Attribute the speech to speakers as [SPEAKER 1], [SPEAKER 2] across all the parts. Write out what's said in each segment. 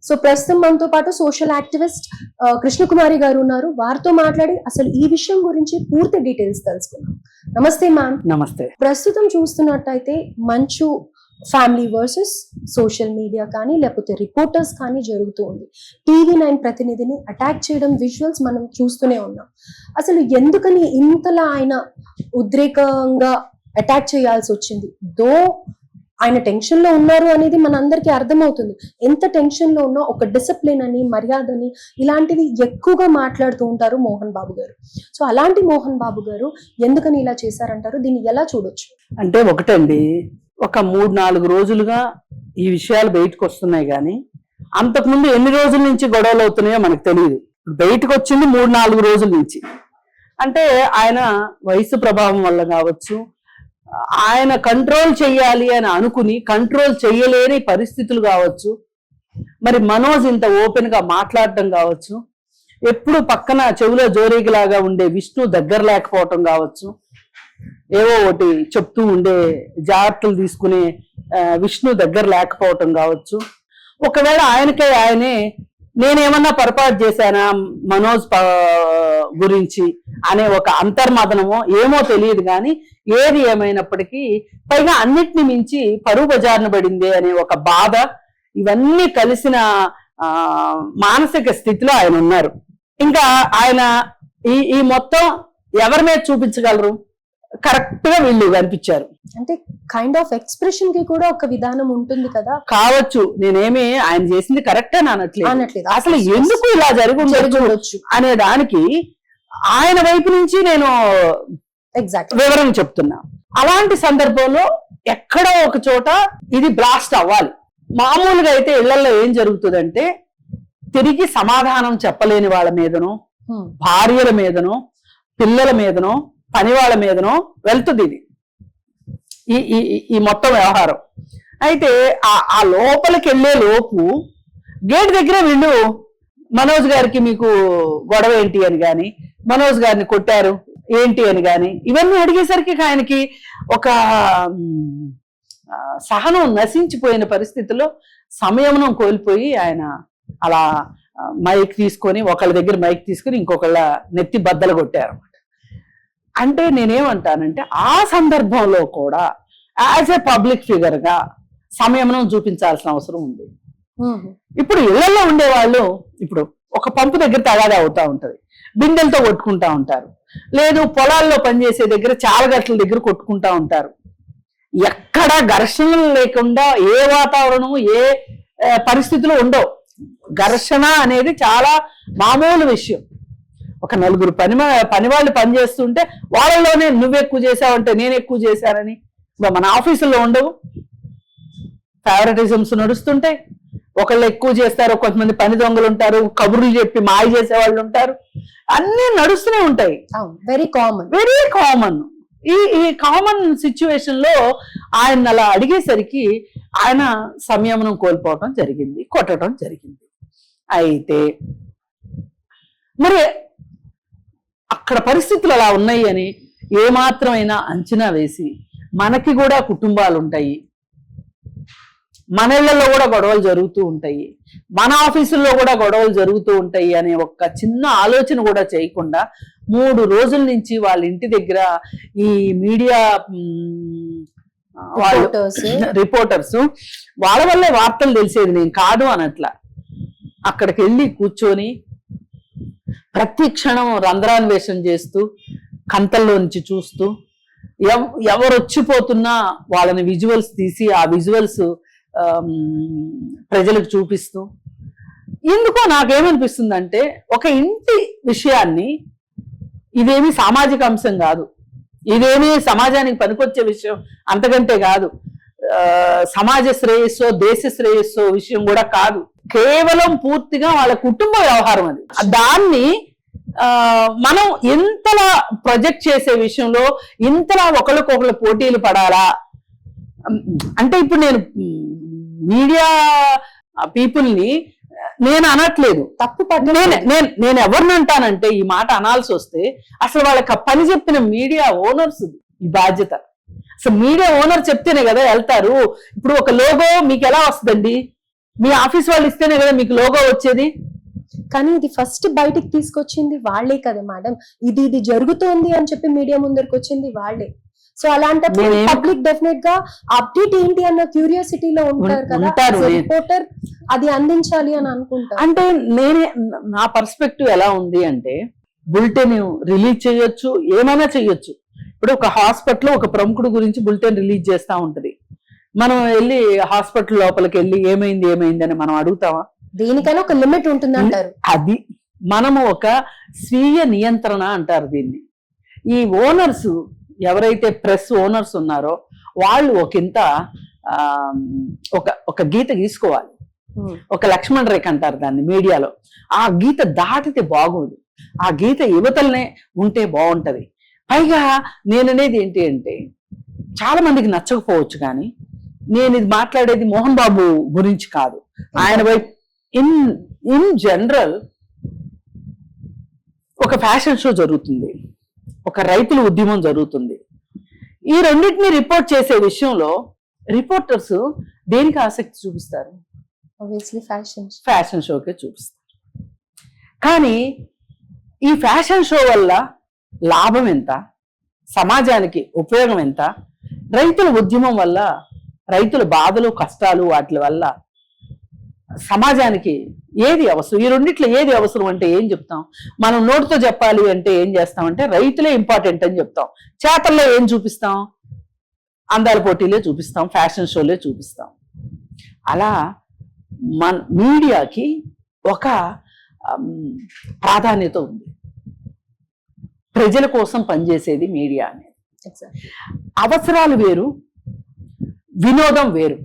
[SPEAKER 1] So ప్రస్తుతం మనతో పాటు సోషల్ యాక్టివిస్ట్ కృష్ణకుమారి గారు ఉన్నారు. వారితో మాట్లాడి అసలు ఈ విషయం గురించి పూర్తి డీటెయిల్స్ తెలుసుకున్నాం. నమస్తే మ్యామ్.
[SPEAKER 2] నమస్తే.
[SPEAKER 1] ప్రస్తుతం చూస్తున్నట్టయితే మంచు ఫ్యామిలీ వర్సెస్ సోషల్ మీడియా కానీ లేకపోతే రిపోర్టర్స్ కానీ జరుగుతూ ఉంది. TV9 ప్రతినిధిని అటాక్ చేయడం విజువల్స్ మనం చూస్తూనే ఉన్నాం. అసలు ఎందుకని ఇంతలా ఆయన ఉద్రేకంగా అటాక్ చేయాల్సి వచ్చింది? ఆయన టెన్షన్ లో ఉన్నారు అనేది మన అందరికీ అర్థమవుతుంది. ఎంత టెన్షన్ లో ఉన్నా ఒక డిసిప్లిన్ అని, మర్యాదని ఇలాంటివి ఎక్కువగా మాట్లాడుతూ ఉంటారు మోహన్ బాబు గారు. సో అలాంటి మోహన్ బాబు గారు ఎందుకని ఇలా చేశారంటారు? దీన్ని ఎలా చూడొచ్చు?
[SPEAKER 2] అంటే ఒకటండి, ఒక 3-4 రోజులుగా ఈ విషయాలు బయటకు వస్తున్నాయి కానీ అంతకుముందు ఎన్ని రోజుల నుంచి గొడవలు అవుతున్నాయో మనకు తెలియదు. బయటకు వచ్చింది 3-4 రోజుల నుంచి. అంటే ఆయన వయసు ప్రభావం వల్ల కావచ్చు, ఆయన కంట్రోల్ చెయ్యాలి అని అనుకుని కంట్రోల్ చెయ్యలేని పరిస్థితులు కావచ్చు, మరి మనోజ్ ఇంత ఓపెన్ గా మాట్లాడటం కావచ్చు, ఎప్పుడు పక్కన చెవిలో జోరీగిలాగా ఉండే విష్ణు దగ్గర లేకపోవటం కావచ్చు, ఏవో ఒకటి చెప్తూ ఉండే జాగ్రత్తలు తీసుకునే విష్ణు దగ్గర లేకపోవటం కావచ్చు, ఒకవేళ ఆయనే నేనేమన్నా పొరపాటు చేశానా మనోజ్ గురించి అనే ఒక అంతర్మదనమో ఏమో తెలియదు కానీ ఏది ఏమైనప్పటికీ పైగా అన్నిటిని మించి పరువు బజారున పడింది అనే ఒక బాధ, ఇవన్నీ కలిసిన మానసిక స్థితిలో ఆయన ఉన్నారు. ఇంకా ఆయన ఈ మొత్తం ఎవరి మీద చూపించగలరు? కరెక్ట్ గా వీళ్ళు కనిపించారు.
[SPEAKER 1] అంటే కైండ్ ఆఫ్ ఎక్స్ప్రెషన్ కి కూడా ఒక విధానం ఉంటుంది కదా.
[SPEAKER 2] కావచ్చు, నేనేమి ఆయన చేసింది కరెక్ట్ అని అనట్లేదు. అసలు ఎందుకు ఇలా జరుగుండొచ్చు అనే దానికి ఆయన వైపు నుంచి నేను వివరణ చెప్తున్నా. అలాంటి సందర్భంలో ఎక్కడో ఒక చోట ఇది బ్లాస్ట్ అవ్వాలి. మామూలుగా అయితే ఇళ్లలో ఏం జరుగుతుందంటే తిరిగి సమాధానం చెప్పలేని వాళ్ళ మీదనో, భార్యల మీదనో, పిల్లల మీదనో, పని వాళ్ళ మీదనో వెళ్తుంది ఇది ఈ మొత్తం వ్యవహారం. అయితే ఆ లోపలికి వెళ్లే లోపు గేట్ దగ్గర వీళ్ళు మనోజ్ గారికి మీకు గొడవ ఏంటి అని గాని, మనోజ్ గారిని కొట్టారు ఏంటి అని గాని ఇవన్నీ అడిగేసరికి ఆయనకి ఒక సహనం నశించిపోయిన పరిస్థితిలో సంయమనం కోల్పోయి ఆయన అలా మైక్ తీసుకొని ఒకళ్ళ దగ్గర మైక్ తీసుకొని ఇంకొకళ్ళ నెత్తి బద్దలు కొట్టారు. అంటే నేనేమంటానంటే ఆ సందర్భంలో కూడా యాజ్ ఏ పబ్లిక్ ఫిగర్ గా సంయమనం చూపించాల్సిన అవసరం ఉంది. ఇప్పుడు ఇళ్లలో ఉండేవాళ్ళు ఇప్పుడు ఒక పంపు దగ్గర తగాదా అవుతా ఉంటది, బిందెలతో కొట్టుకుంటా ఉంటారు, లేదు పొలాల్లో పనిచేసే దగ్గర చాలగట్ల దగ్గర కొట్టుకుంటా ఉంటారు. ఎక్కడ ఘర్షణలు లేకుండా ఏ వాతావరణము ఏ పరిస్థితులు ఉండవు. ఘర్షణ అనేది చాలా మామూలు విషయం. ఒక 4 పని వాళ్ళు పనిచేస్తుంటే వాళ్ళలోనే నువ్వు ఎక్కువ చేసావంటే నేను ఎక్కువ చేశానని మన ఆఫీసుల్లో ఉండవు. ఫేవరెటిజమ్స్ నడుస్తుంటాయి. ఒకళ్ళు ఎక్కువ చేస్తారు, కొంతమంది పని దొంగలు ఉంటారు, కబుర్లు చెప్పి మాయ చేసే వాళ్ళు ఉంటారు, అన్నీ నడుస్తూనే ఉంటాయి.
[SPEAKER 1] Very
[SPEAKER 2] common. ఈ కామన్ సిచ్యువేషన్ లో ఆయన అలా అడిగేసరికి ఆయన సంయమనం కోల్పోవటం జరిగింది, కొట్టడం జరిగింది. అయితే మరి అక్కడ పరిస్థితులు అలా ఉన్నాయి అని ఏమాత్రమైనా అంచనా వేసి, మనకి కూడా కుటుంబాలు ఉంటాయి, మన ఇళ్లలో కూడా గొడవలు జరుగుతూ ఉంటాయి, మన ఆఫీసుల్లో కూడా గొడవలు జరుగుతూ ఉంటాయి అనే ఒక చిన్న ఆలోచన కూడా చేయకుండా 3 రోజుల నుంచి వాళ్ళ ఇంటి దగ్గర ఈ మీడియా రిపోర్టర్స్ వాళ్ళ వల్లే వార్తలు తెలిసేది, నేను కాదు అనట్లా. అక్కడికి వెళ్ళి కూర్చొని ప్రతి క్షణం రంధ్రాన్వేషణ చేస్తూ కంతల్లో నుంచి చూస్తూ ఎవరు వచ్చిపోతున్నా వాళ్ళని విజువల్స్ తీసి ఆ విజువల్స్ ప్రజలకు చూపిస్తూ, ఎందుకో నాకేమనిపిస్తుందంటే ఒక ఇంటి విషయాన్ని, ఇదేమీ సామాజిక అంశం కాదు, ఇదేమీ సమాజానికి పనికొచ్చే విషయం అంతకంటే కాదు, సమాజ శ్రేయస్సో దేశ శ్రేయస్సో విషయం కూడా కాదు, కేవలం పూర్తిగా వాళ్ళ కుటుంబ వ్యవహారం. అది దాన్ని మనం ఇంతలా ప్రొజెక్ట్ చేసే విషయంలో ఇంతలా ఒకరికొకరు పోటీలు పడాలా అంటే, ఇప్పుడు నేను మీడియా పీపుల్ని నేను అనట్లేదు, తప్పు నేను ఎవరిని అంటానంటే ఈ మాట అనాల్సి వస్తే అసలు వాళ్ళకి పని చెప్పిన మీడియా ఓనర్స్ ఈ బాధ్యత. అసలు మీడియా ఓనర్ చెప్తేనే కదా వెళ్తారు. ఇప్పుడు ఒక లోగో మీకు ఎలా వస్తుందండి? మీ ఆఫీస్ వాళ్ళు ఇస్తేనే కదా మీకు లోగో వచ్చేది.
[SPEAKER 1] కానీ ఇది ఫస్ట్ బయటికి తీసుకొచ్చింది వాళ్ళే కదా మేడం. ఇది జరుగుతోంది అని చెప్పి మీడియా ముందరికి వచ్చింది వాళ్ళే. సో అలాంటప్పుడు
[SPEAKER 2] నేనేం-
[SPEAKER 1] పబ్లిక్ డెఫినెట్ గా అప్డేట్ ఏంటి అన్న క్యూరియాసిటీలో ఉంటారు కదా.
[SPEAKER 2] ఉంటారు.
[SPEAKER 1] రిపోర్టర్ అది అందించాలి అని అనుకుంటారు.
[SPEAKER 2] అంటే నా పర్స్పెక్టివ్ ఎలా ఉంది అంటే, బులెటిన్ రిలీజ్ చేయొచ్చు, ఏమైనా చేయొచ్చు. ఇప్పుడు ఒక హాస్పిటల్ ఒక ప్రముఖుడు గురించి బులెటిన్ రిలీజ్ చేస్తా ఉంటది. మనం వెళ్ళి హాస్పిటల్ లోపలికి వెళ్ళి ఏమైంది అని మనం అడుగుతామా?
[SPEAKER 1] దేనికైనా ఒక లిమిట్ ఉంటుంది అంటారు.
[SPEAKER 2] అది మనము ఒక స్వీయ నియంత్రణ అంటారు దీన్ని. ఈ ఓనర్స్ ఎవరైతే ప్రెస్ ఓనర్స్ ఉన్నారో వాళ్ళు ఒకంత ఆ, ఒక గీత గీసుకోవాలి. ఒక లక్ష్మణ్ రేఖ అంటారు దాన్ని మీడియాలో. ఆ గీత దాటితే బాగోదు, ఆ గీత యువతలనే ఉంటే బాగుంటది. పైగా నేననేది ఏంటి అంటే, చాలా మందికి నచ్చకపోవచ్చు, కానీ నేను ఇది మాట్లాడేది మోహన్ బాబు గురించి కాదు. ఆయన వైపు ఇన్ జనరల్ ఒక ఫ్యాషన్ షో జరుగుతుంది, ఒక రైతుల ఉద్యమం జరుగుతుంది. ఈ రెండింటిని రిపోర్ట్ చేసే విషయంలో రిపోర్టర్స్ దేనికి ఆసక్తి చూపిస్తారు?
[SPEAKER 1] ఆబ్వియస్లీ
[SPEAKER 2] ఫ్యాషన్ షోకే చూపిస్తారు. కానీ ఈ ఫ్యాషన్ షో వల్ల లాభం ఎంత, సమాజానికి ఉపయోగం ఎంత, రైతుల ఉద్యమం వల్ల రైతుల బాధలు కష్టాలు వాటి వల్ల సమాజానికి ఏది అవసరం, ఈ రెండిట్లో ఏది అవసరం అంటే ఏం చెప్తాం? మనం నోటితో చెప్పాలి అంటే ఏం చేస్తామంటే రైతులే ఇంపార్టెంట్ అని చెప్తాం. చేతల్లో ఏం చూపిస్తాం? అందాల పోటీలే చూపిస్తాం, ఫ్యాషన్ షోలే చూపిస్తాం. అలా మన మీడియాకి ఒక ప్రాధాన్యత ఉంది. ప్రజల కోసం పనిచేసేది మీడియా అనేది. అవసరాలు వేరు, వినోదం వేరు.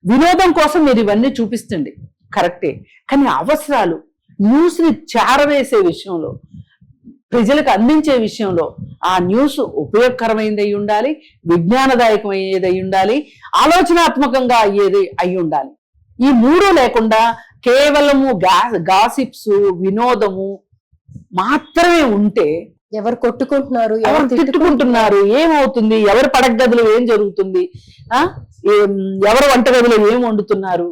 [SPEAKER 2] వినోదం కోసం మీరు ఇవన్నీ చూపిస్తుంది కరెక్టే, కానీ అవసరాలు, న్యూస్ ని చేరవేసే విషయంలో, ప్రజలకు అందించే విషయంలో ఆ న్యూస్ ఉపయోగకరమైనది అయి ఉండాలి, విజ్ఞానదాయకమయ్యేది అయి ఉండాలి, ఆలోచనాత్మకంగా అయ్యేది అయి ఉండాలి. ఈ మూడు లేకుండా కేవలము గాసిప్స్, వినోదము మాత్రమే ఉంటే
[SPEAKER 1] ఎవరు కొట్టుకుంటున్నారు,
[SPEAKER 2] ఎవరు తిట్టుకుంటున్నారు, ఏమవుతుంది, ఎవరి పడగదిలో ఏం జరుగుతుంది, ఎవరు వంటగదిలో ఏం వండుతున్నారు,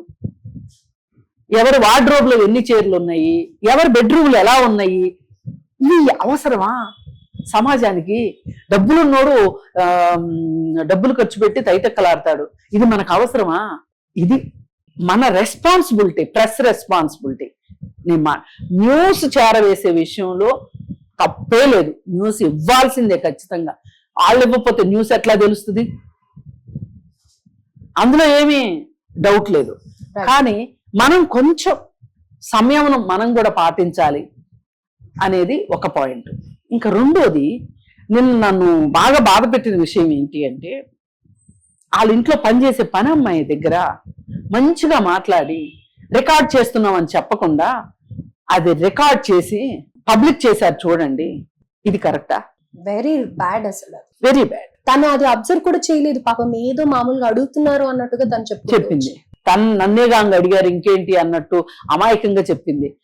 [SPEAKER 2] ఎవరి వార్డ్రోబ్ లో ఎన్ని చీరలు ఉన్నాయి, ఎవరి బెడ్రూమ్లు ఎలా ఉన్నాయి, ఇవి అవసరమా సమాజానికి? డబ్బులున్నోడు డబ్బులు ఖర్చు పెట్టి తైతక్కలాడతాడు. ఇది మనకు అవసరమా? ఇది మన రెస్పాన్సిబిలిటీ, ప్రెస్ రెస్పాన్సిబిలిటీ. న్యూస్ చేరవేసే విషయంలో తప్పే లేదు, న్యూస్ ఇవ్వాల్సిందే ఖచ్చితంగా. వాళ్ళు ఇవ్వకపోతే న్యూస్ ఎట్లా తెలుస్తుంది? అందులో ఏమీ డౌట్ లేదు. కానీ మనం కొంచెం సమయం మనం కూడా పాటించాలి అనేది ఒక పాయింట్. ఇంకా రెండోది, నన్ను బాగా బాధ పెట్టిన విషయం ఏంటి అంటే, వాళ్ళ ఇంట్లో పనిచేసే పని అమ్మాయి దగ్గర మంచిగా మాట్లాడి రికార్డ్ చేస్తున్నామని చెప్పకుండా అది రికార్డ్ చేసి పబ్లిక్ చేశారు చూడండి. ఇది కరెక్టా?
[SPEAKER 1] Very bad. అసలు
[SPEAKER 2] వెరీ బ్యాడ్.
[SPEAKER 1] తను అది అబ్జర్వ్ కూడా చేయలేదు. పాపం ఏదో మామూలుగా అడుగుతున్నారు అన్నట్టుగా తను
[SPEAKER 2] చెప్పింది. తను నన్నేగా అడిగారు ఇంకేంటి అన్నట్టు అమాయకంగా చెప్పింది.